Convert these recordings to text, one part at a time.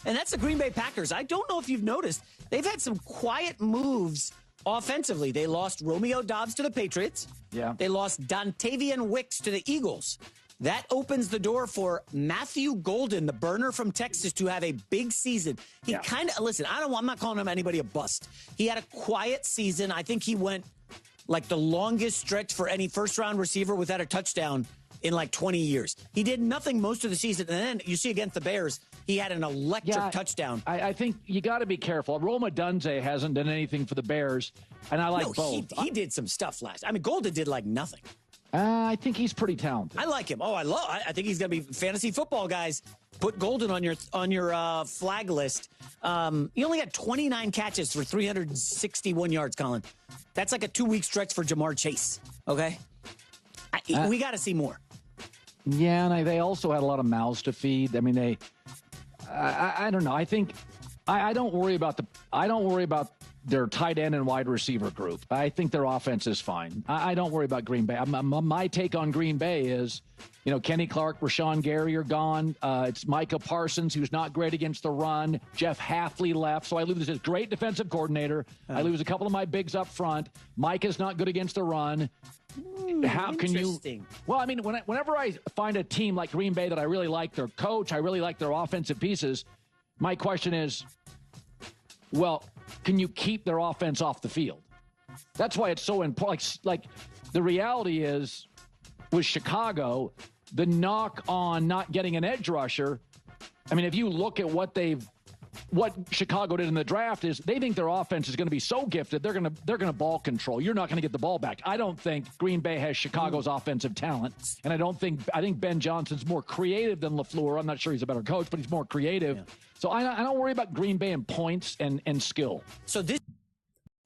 and that's the Green Bay Packers. I don't know if you've noticed, they've had some quiet moves offensively. They lost Romeo Doubs to the Patriots. Yeah. They lost Dontavian Wicks to the Eagles. That opens the door for Matthew Golden, the burner from Texas, to have a big season. He kind of, listen, I'm not calling him anybody a bust. He had a quiet season. I think he went like the longest stretch for any first-round receiver without a touchdown in like 20 years. He did nothing most of the season. And then you see against the Bears, he had an electric touchdown. I think you got to be careful. Roma Dunze hasn't done anything for the Bears, and I like both. He did some stuff last. I mean, Golden did like nothing. I think he's pretty talented. I like him. I think he's going to be fantasy football, guys. Put Golden on your flag list. He only had 29 catches for 361 yards, Colin. That's like a 2-week stretch for Jamar Chase. Okay, we got to see more. Yeah, and they also had a lot of mouths to feed. I mean, I don't know. I think I don't worry about their tight end and wide receiver group. I think their offense is fine. I don't worry about Green Bay. My take on Green Bay is, Kenny Clark, Rashawn Gary are gone. It's Micah Parsons, who's not great against the run. Jeff Hafley left, so I lose this great defensive coordinator. I lose a couple of my bigs up front. Micah's not good against the run. How can you? Well, I mean, whenever I find a team like Green Bay that I really like their coach, I really like their offensive pieces, my question is, well, can you keep their offense off the field? That's why it's so important. Like the reality is, with Chicago, the knock on not getting an edge rusher. I mean, if you look at what Chicago did in the draft, is they think their offense is going to be so gifted they're going to ball control. You're not going to get the ball back. I don't think Green Bay has Chicago's offensive talent, and I think Ben Johnson's more creative than LaFleur. I'm not sure he's a better coach, but he's more creative. Yeah. So I don't worry about Green Bay in points and skill.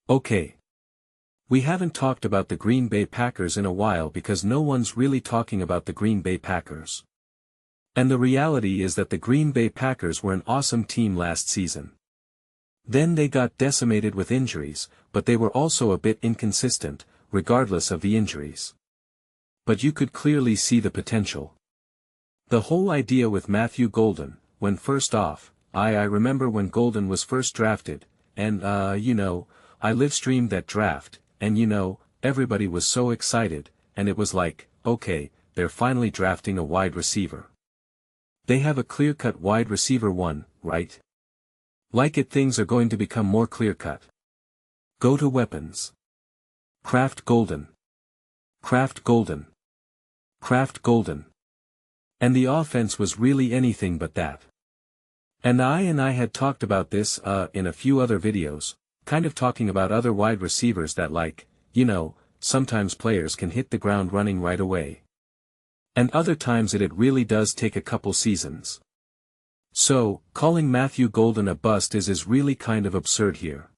Okay. We haven't talked about the Green Bay Packers in a while because no one's really talking about the Green Bay Packers. And the reality is that the Green Bay Packers were an awesome team last season. Then they got decimated with injuries, but they were also a bit inconsistent, regardless of the injuries. But you could clearly see the potential. The whole idea with Matthew Golden, when first off, I remember when Golden was first drafted, and I live-streamed that draft, and everybody was so excited, and it was like, okay, they're finally drafting a wide receiver. They have a clear-cut wide receiver one, right? Like it, things are going to become more clear-cut. Go to weapons. Craft Golden. Craft Golden. Craft Golden. And the offense was really anything but that. And I had talked about this in a few other videos, kind of talking about other wide receivers that sometimes players can hit the ground running right away. And other times it really does take a couple seasons. So, calling Matthew Golden a bust is really kind of absurd here.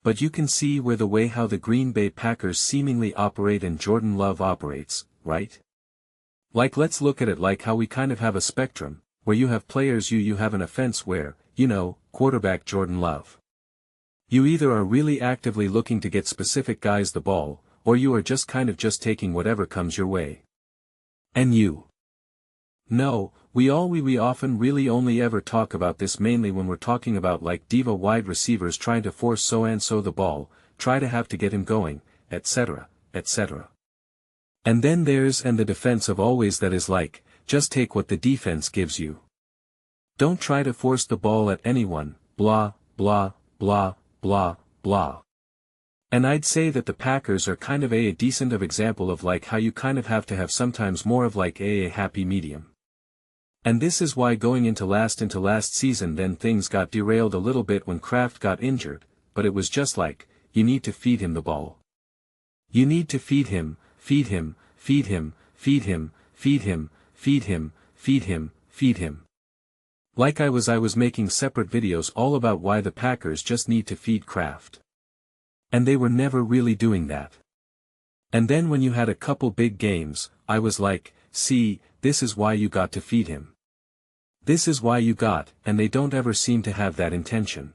But you can see where the way how the Green Bay Packers seemingly operate and Jordan Love operates, right? Like, let's look at it like how we kind of have a spectrum, where you have players you have an offense where, quarterback Jordan Love. You either are really actively looking to get specific guys the ball, or you are just kind of just taking whatever comes your way. And you. No, we often really only ever talk about this mainly when we're talking about like diva wide receivers trying to force so-and-so the ball, try to have to get him going, etc., etc. And then there's the defense of always that is like, just take what the defense gives you. Don't try to force the ball at anyone, blah, blah, blah, blah, blah. And I'd say that the Packers are kind of a decent of example of like how you kind of have to have sometimes more of like a happy medium. And this is why going into last season then things got derailed a little bit when Kraft got injured, but it was just like, you need to feed him the ball. You need to feed him, feed him, feed him, feed him, feed him, feed him, feed him, feed him. Like I was making separate videos all about why the Packers just need to feed Kraft. And they were never really doing that. And then when you had a couple big games, I was like, see, this is why you got to feed him. This is why you got, and they don't ever seem to have that intention.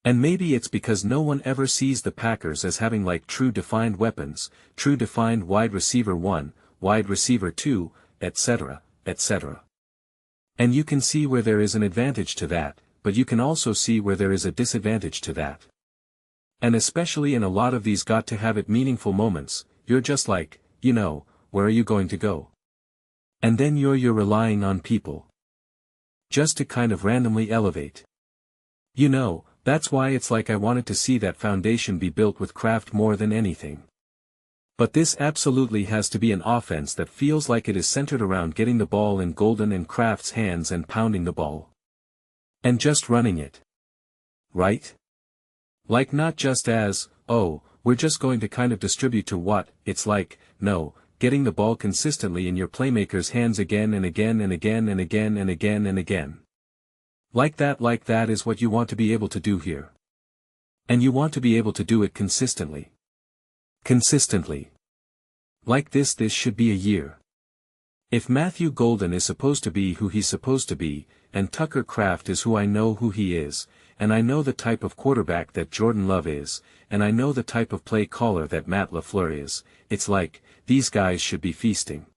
And maybe it's because no one ever sees the Packers as having like true defined weapons, true defined wide receiver 1, wide receiver 2, etc., etc. And you can see where there is an advantage to that, but you can also see where there is a disadvantage to that. And especially in a lot of these got to have it meaningful moments, you're just like, where are you going to go? And then you're relying on people. Just to kind of randomly elevate. That's why it's like I wanted to see that foundation be built with Kraft more than anything. But this absolutely has to be an offense that feels like it is centered around getting the ball in Golden and Kraft's hands and pounding the ball. And just running it. Right? Like not just as, we're just going to kind of distribute to what, it's like, no, getting the ball consistently in your playmaker's hands again and again and again and again and again and again. Like that is what you want to be able to do here. And you want to be able to do it consistently. Consistently. Like this should be a year. If Matthew Golden is supposed to be who he's supposed to be, and Tucker Kraft is who I know who he is, and I know the type of quarterback that Jordan Love is, and I know the type of play caller that Matt LaFleur is, it's like, these guys should be feasting.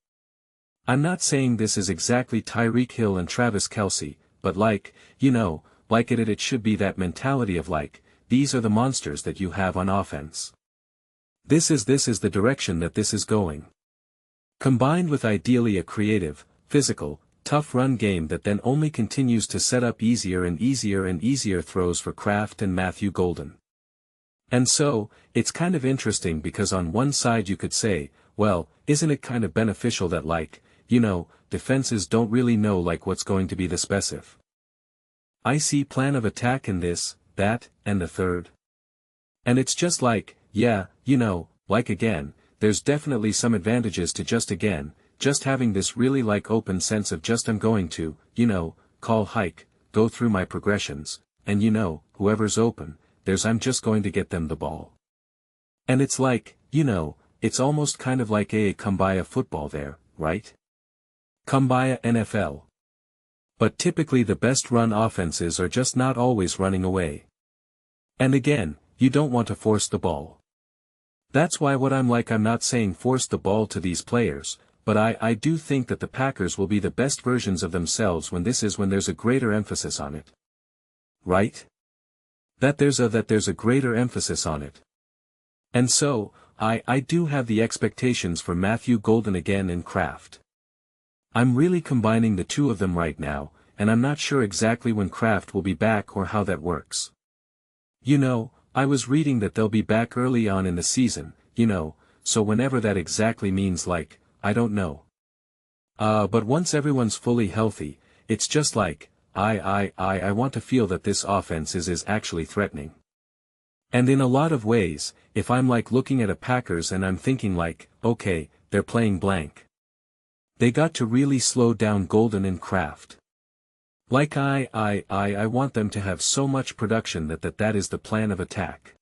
I'm not saying this is exactly Tyreek Hill and Travis Kelce, but like it should be that mentality of like, these are the monsters that you have on offense. This is the direction that this is going. Combined with ideally a creative, physical, tough run game that then only continues to set up easier and easier and easier throws for Kraft and Matthew Golden. And so, it's kind of interesting because on one side you could say, well, isn't it kind of beneficial that like, defenses don't really know like what's going to be the specific. I see plan of attack in this, that, and the third. And it's just like, yeah, like again, there's definitely some advantages to just having this really like open sense of just I'm going to, call hike, go through my progressions, and whoever's open, I'm just going to get them the ball. And it's like, it's almost kind of like a kumbaya football there, right? Kumbaya NFL. But typically the best run offenses are just not always running away. And again, you don't want to force the ball. That's why I'm not saying force the ball to these players, but I do think that the Packers will be the best versions of themselves when there's a greater emphasis on it. Right? That there's a greater emphasis on it. And so, I do have the expectations for Matthew Golden again and Kraft. I'm really combining the two of them right now, and I'm not sure exactly when Kraft will be back or how that works. I was reading that they'll be back early on in the season, so whenever that exactly means like, I don't know. But once everyone's fully healthy, it's just like, I want to feel that this offense is actually threatening. And in a lot of ways, if I'm like looking at a Packers and I'm thinking like, okay, they're playing blank. They got to really slow down Golden and Kraft. Like I want them to have so much production that is the plan of attack.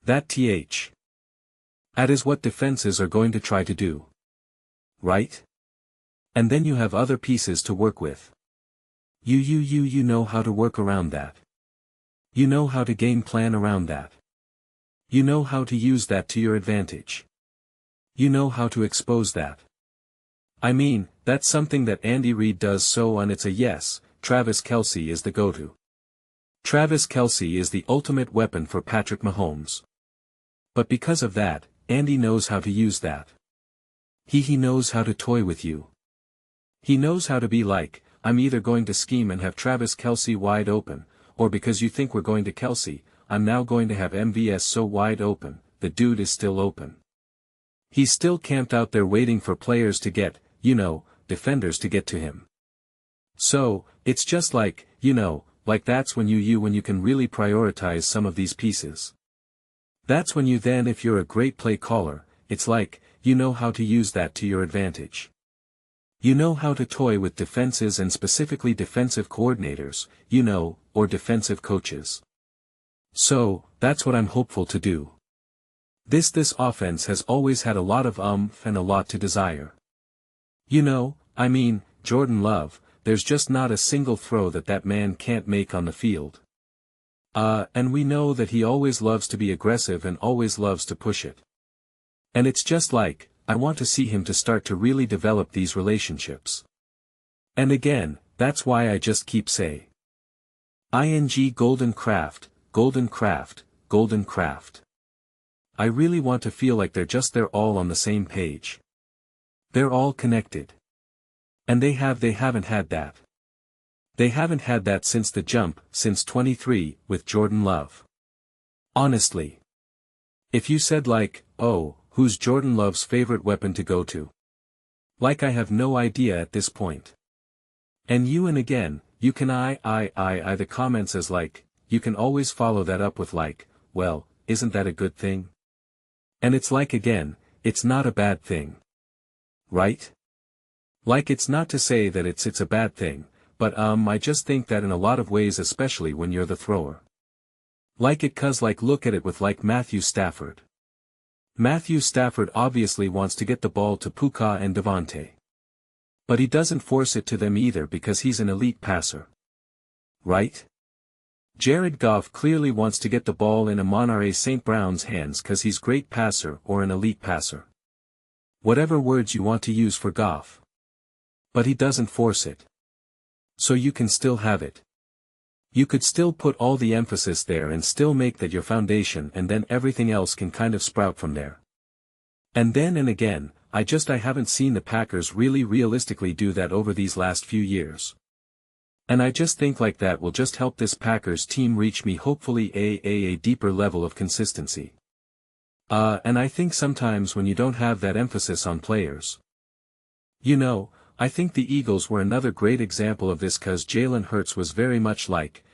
That is what defenses are going to try to do. Right? And then you have other pieces to work with. You know how to work around that. You know how to game plan around that. You know how to use that to your advantage. You know how to expose that. I mean, that's something that Andy Reid does so and it's a yes, Travis Kelce is the go-to. Travis Kelce is the ultimate weapon for Patrick Mahomes. But because of that, Andy knows how to use that. He knows how to toy with you. He knows how to be like, I'm either going to scheme and have Travis Kelce wide open, or because you think we're going to Kelce, I'm now going to have MVS so wide open, the dude is still open. He's still camped out there waiting for players to get, defenders to get to him. So, it's just like, like that's when you can really prioritize some of these pieces. That's when you then if you're a great play caller, it's like, you know how to use that to your advantage. You know how to toy with defenses and specifically defensive coordinators, or defensive coaches. So, that's what I'm hopeful to do. This offense has always had a lot of and a lot to desire. Jordan Love, there's just not a single throw that man can't make on the field. And we know that he always loves to be aggressive and always loves to push it. And it's just like, I want to see him to start to really develop these relationships. And again, that's why I just keep say. Golden Craft, Golden Craft, Golden Craft. I really want to feel like they're all on the same page. They're all connected. And they haven't had that. They haven't had that since the jump, since 23, with Jordan Love. Honestly. If you said like, oh, who's Jordan Love's favorite weapon to go to? Like I have no idea at this point. And again, you can the comments as like, you can always follow that up with like, well, isn't that a good thing? And it's like again, it's not a bad thing. Right? Like it's not to say that it's a bad thing, but I just think that in a lot of ways, especially when you're the thrower. Like it cause like look at it with like Matthew Stafford. Matthew Stafford obviously wants to get the ball to Puka and Devontae. But he doesn't force it to them either because he's an elite passer. Right? Jared Goff clearly wants to get the ball in Amon-Ra St. Brown's hands cause he's great passer or an elite passer. Whatever words you want to use for Goff. But he doesn't force it. So you can still have it. You could still put all the emphasis there and still make that your foundation and then everything else can kind of sprout from there. And then and again, I haven't seen the Packers really realistically do that over these last few years. And I just think like that will just help this Packers team reach hopefully a deeper level of consistency. And I think sometimes when you don't have that emphasis on players. I think the Eagles were another great example of this cause Jalen Hurts was very much like,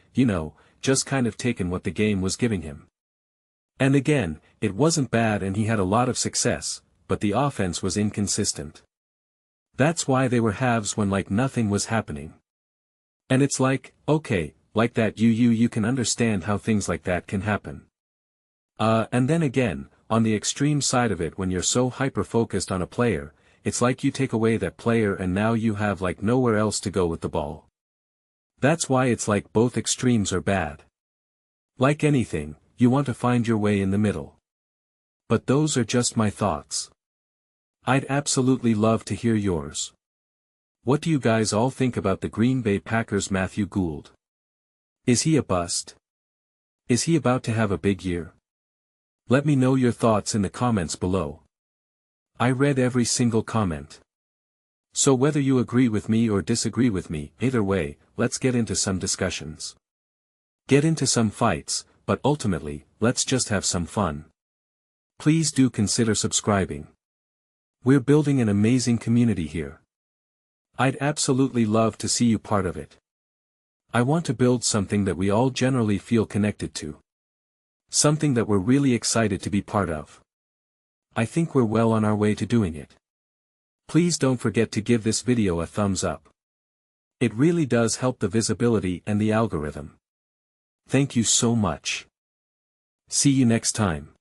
just kind of taken what the game was giving him. And again, it wasn't bad and he had a lot of success, but the offense was inconsistent. That's why they were halves when like nothing was happening. And it's like, okay, like that you can understand how things like that can happen. And then again, on the extreme side of it when you're so hyper-focused on a player, it's like you take away that player and now you have like nowhere else to go with the ball. That's why it's like both extremes are bad. Like anything, you want to find your way in the middle. But those are just my thoughts. I'd absolutely love to hear yours. What do you guys all think about the Green Bay Packers' Matthew Gould? Is he a bust? Is he about to have a big year? Let me know your thoughts in the comments below. I read every single comment. So whether you agree with me or disagree with me, either way, let's get into some discussions. Get into some fights, but ultimately, let's just have some fun. Please do consider subscribing. We're building an amazing community here. I'd absolutely love to see you part of it. I want to build something that we all generally feel connected to. Something that we're really excited to be part of. I think we're well on our way to doing it. Please don't forget to give this video a thumbs up. It really does help the visibility and the algorithm. Thank you so much. See you next time.